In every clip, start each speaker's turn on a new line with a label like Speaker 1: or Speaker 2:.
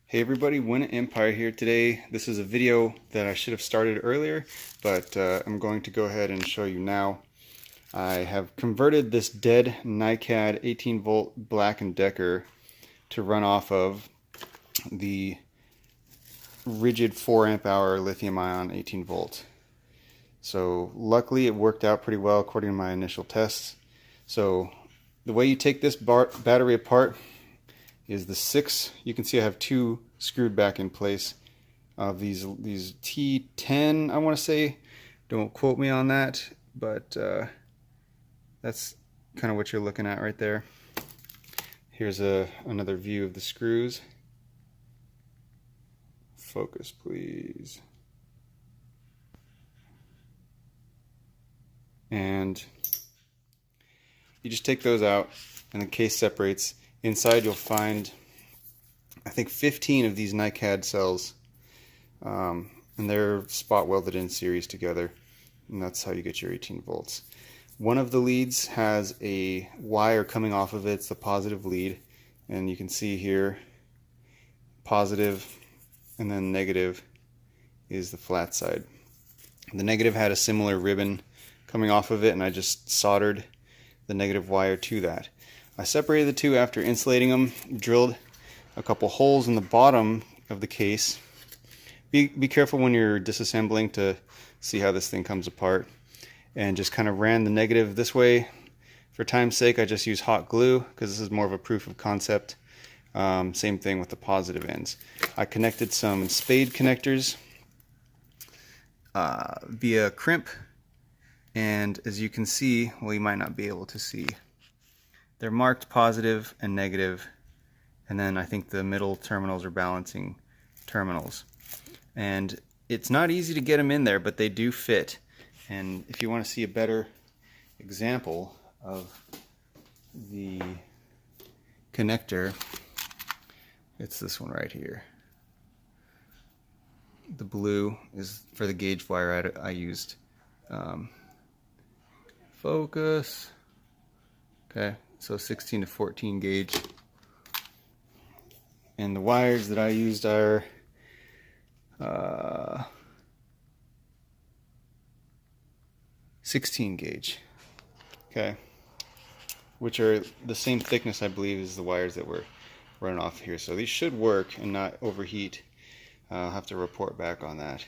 Speaker 1: Hey everybody, Win Empire here today. This is a video that I should have started earlier, but I'm going to go ahead and show you now. I have converted this dead NiCd 18 volt Black&Decker to run off of the Ridgid 4 amp hour lithium ion 18 volt. So luckily it worked out pretty well according to my initial tests. So the way you take this battery apart is the 6. You can see I have 2 screwed back in place of these T10, I want to say. Don't quote me on that, but that's kind of what you're looking at right there. Here's another view of the screws. Focus, please. And you just take those out and the case separates. Inside you'll find, I think, 15 of these NiCd cells, and they're spot welded in series together, and that's how you get your 18 volts. One of the leads has a wire coming off of it. It's the positive lead, and you can see here positive and then negative is the flat side. The negative had a similar ribbon coming off of it, and I just soldered the negative wire to that. I separated the two after insulating them, drilled a couple holes in the bottom of the case. Be careful when you're disassembling to see how this thing comes apart. And just kind of ran the negative this way. For time's sake, I just use hot glue because this is more of a proof of concept. Same thing with the positive ends. I connected some spade connectors via crimp. And as you can see, well, you might not be able to see, they're marked positive and negative, and then I think the middle terminals are balancing terminals. And it's not easy to get them in there, but they do fit. And if you want to see a better example of the connector, it's this one right here. The blue is for the gauge wire I used. Focus. Okay. So 16 to 14 gauge, and the wires that I used are 16 gauge, okay, which are the same thickness, I believe, as the wires that were running off here. So these should work and not overheat. I'll have to report back on that.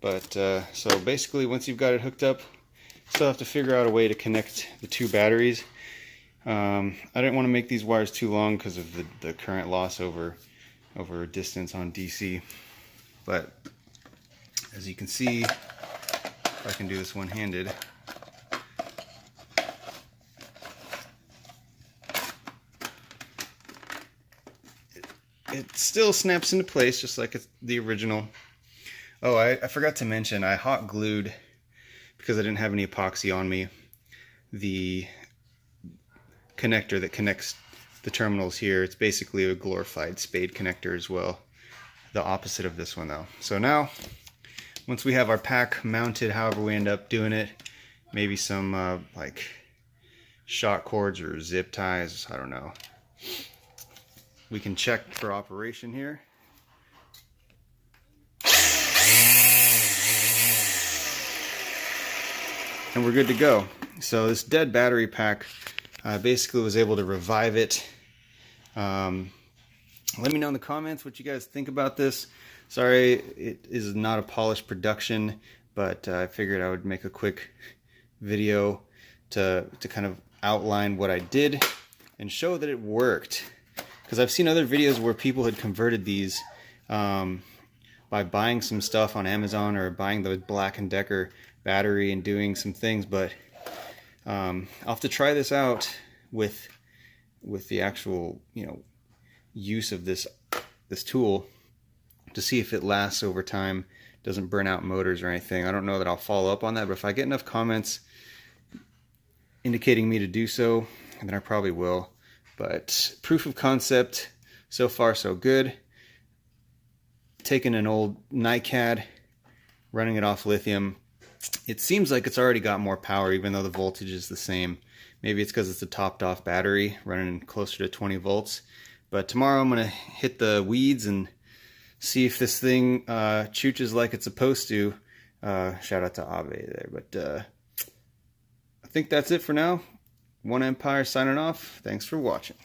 Speaker 1: But so basically, once you've got it hooked up, still have to figure out a way to connect the two batteries. I didn't want to make these wires too long because of the current loss over distance on DC. But as you can see, if I can do this one-handed, it still snaps into place just like it's the original. Oh, I forgot to mention, I hot glued, because I didn't have any epoxy on me, the connector that connects the terminals here. It's basically a glorified spade connector as well, the opposite of this one though. So now, once we have our pack mounted, however we end up doing it, maybe some like shock cords or zip ties, I don't know, we can check for operation here. And we're good to go. So this dead battery pack, I basically was able to revive it. Let me know in the comments what you guys think about this. Sorry, it is not a polished production, but I figured I would make a quick video to kind of outline what I did and show that it worked. Because I've seen other videos where people had converted these by buying some stuff on Amazon or buying the Black&Decker battery and doing some things, but I'll have to try this out with the actual, use of this tool to see if it lasts over time, doesn't burn out motors or anything. I don't know that I'll follow up on that, but if I get enough comments indicating me to do so, then I probably will. But proof of concept, so far so good. Taking an old NiCd, running it off lithium, it seems like it's already got more power even though the voltage is the same. Maybe it's because it's a topped off battery running closer to 20 volts, But tomorrow I'm going to hit the weeds and see if this thing chooches like it's supposed to. Shout out to Ave there. But I think that's it for now. One Empire signing off. Thanks for watching.